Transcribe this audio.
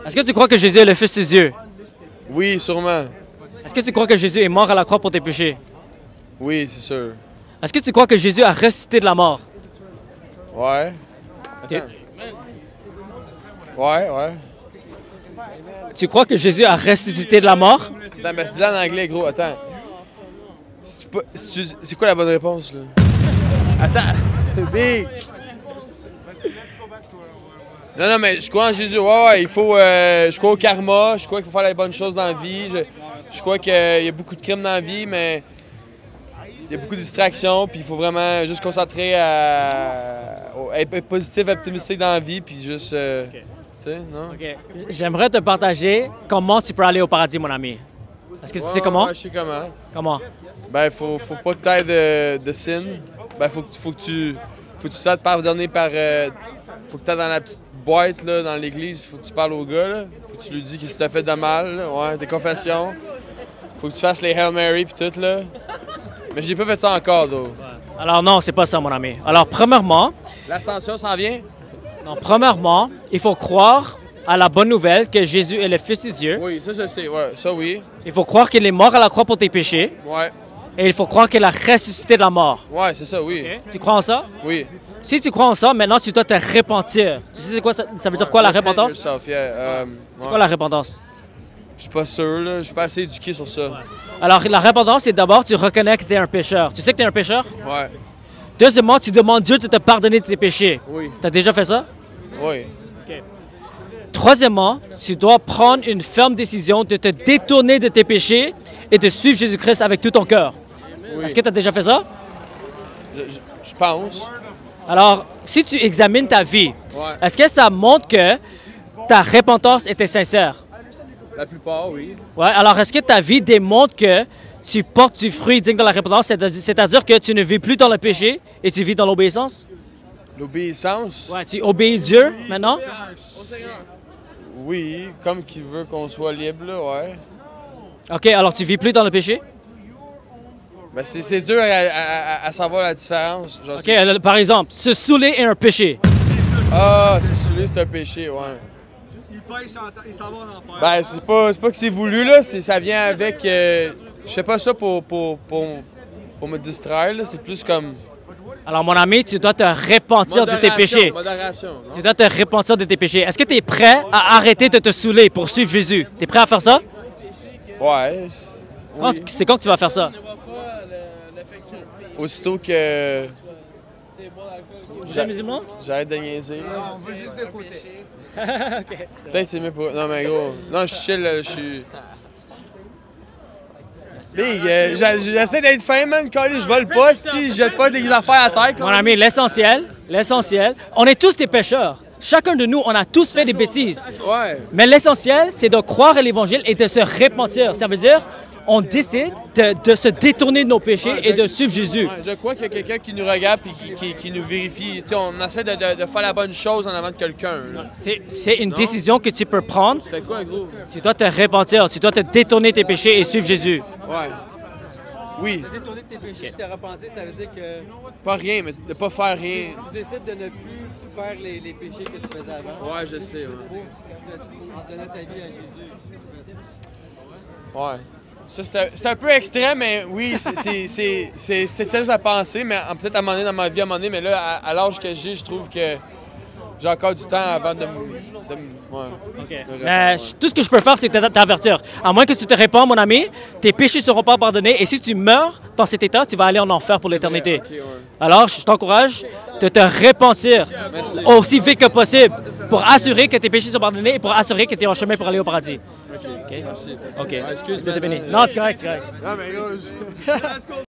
Est-ce que tu crois que Jésus est le Fils de Dieu? Oui, sûrement. Est-ce que tu crois que Jésus est mort à la croix pour tes péchés? Oui, c'est sûr. Est-ce que tu crois que Jésus a ressuscité de la mort? Ouais. Ok. Attends. Ouais. Tu crois que Jésus a ressuscité de la mort? Attends, ben, c'est là en anglais, gros. Attends. C'est quoi la bonne réponse, là? Attends. Big. Non, mais je crois en Jésus. Ouais, il faut. Je crois au karma. Je crois qu'il faut faire les bonnes choses dans la vie. Je crois qu'il y a beaucoup de crimes dans la vie, mais il y a beaucoup de distractions. Puis il faut vraiment juste se concentrer à être positif, optimistique dans la vie. Puis juste. Ok. Tu sais, non? Ok. J'aimerais te partager comment tu peux aller au paradis, mon ami. Est-ce que tu sais comment? Ouais, je sais comment. Comment? Ben, faut pas que tu aies de sin. Ben, faut que tu sois pardonné par. Faut que tu ailles dans la petite boîte là, dans l'église, faut que tu parles au gars. Là. Faut que tu lui dis qu'il t'a fait de mal. Là. Ouais, des confessions. Faut que tu fasses les Hail Mary pis tout. Là. Mais j'ai pas fait ça encore, though. Alors non, c'est pas ça, mon ami. Alors, premièrement, L'ascension s'en vient? non, premièrement, il faut croire à la bonne nouvelle que Jésus est le Fils de Dieu. Oui, ça je sais. Ouais, ça oui. Il faut croire qu'il est mort à la croix pour tes péchés. Ouais. Et il faut croire qu'il a ressuscité de la mort. Ouais, c'est ça, oui. Ok? Tu crois en ça? Oui. Si tu crois en ça, maintenant tu dois te repentir. Tu sais c'est quoi ça veut dire quoi la repentance? C'est quoi la repentance? Je suis pas sûr, là. Je suis pas assez éduqué sur ça. Alors la repentance, c'est d'abord tu reconnais que tu es un pécheur. Tu sais que tu es un pécheur? Ouais. Deuxièmement, tu demandes Dieu de te pardonner de tes péchés. Oui. Tu as déjà fait ça? Oui. Troisièmement, tu dois prendre une ferme décision de te détourner de tes péchés et de suivre Jésus-Christ avec tout ton cœur. Oui. Est-ce que tu as déjà fait ça? Je pense. Alors, si tu examines ta vie, Ouais. est-ce que ça montre que ta repentance était sincère? La plupart, oui. Ouais, alors est-ce que ta vie démontre que tu portes du fruit digne de la repentance, c'est-à-dire que tu ne vis plus dans le péché et tu vis dans l'obéissance? L'obéissance? Ouais, tu obéis Dieu maintenant? Oui, comme qu'il veut qu'on soit libre, là, ouais. OK, alors tu vis plus dans le péché? Ben c'est dur à savoir la différence. Genre, OK, alors, par exemple, se saouler est un péché. Ah, se saouler, c'est un péché, ouais. Il pêche, il s'en va en enfer. Ben, c'est pas que c'est voulu, là. Ça vient avec. Je fais pas ça pour me distraire, là. C'est plus comme. Alors, mon ami, tu dois te repentir de tes péchés. Modération. Non? Tu dois te repentir de tes péchés. Est-ce que tu es prêt à arrêter de te saouler pour suivre Jésus? Tu es prêt à faire ça? Ouais. Oui. C'est quand que tu vas faire ça? Aussitôt que. Vous êtes musulman? J'arrête de niaiser, là. On veut juste de côté. OK. Peut-être c'est mieux pas. Non, mais gros. Non, je suis chill, là. Je suis. Big, j'essaie d'être fin, man. Quand je vole pas, si je jette pas des affaires à terre. Mon ami, l'essentiel, on est tous des pécheurs. Chacun de nous, on a tous fait des bêtises. Ouais. Mais l'essentiel, c'est de croire à l'Évangile et de se repentir. Ça veut dire, on décide de se détourner de nos péchés et de suivre Jésus. Ouais, je crois qu'il y a quelqu'un qui nous regarde et qui nous vérifie. Tu sais, on essaie de faire la bonne chose en avant de quelqu'un. là. C'est une décision que tu peux prendre. Tu fais quoi, gros? Tu dois te repentir, tu dois te détourner de tes péchés et suivre Jésus. Ouais. Oui. Détourner de tes péchés, te repentir, ça veut dire que Pas rien, mais de pas faire rien. tu décides de ne plus faire les péchés que tu faisais avant. Ouais, je sais. Ouais. En donnant ta vie à Jésus. Ouais. Ça, c'est un peu extrême, mais oui, c'était juste à penser, mais peut-être à un moment donné dans ma vie, à un moment donné, mais là, à l'âge que j'ai, je trouve que j'ai encore du temps avant de me... Ouais. Mais tout ce que je peux faire, c'est t'avertir. À moins que tu te répands, mon ami, tes péchés ne seront pas pardonnés. Et si tu meurs dans cet état, tu vas aller en enfer pour l'éternité. Ok, ouais. Alors, je t'encourage de te repentir aussi vite que possible pour assurer que tes péchés sont pardonnés et pour assurer que tu es en chemin pour aller au paradis. Ok, merci. OK. Ouais, excuse, Dieu te man. bénisse. Non, c'est correct, c'est correct. Non, mais gros,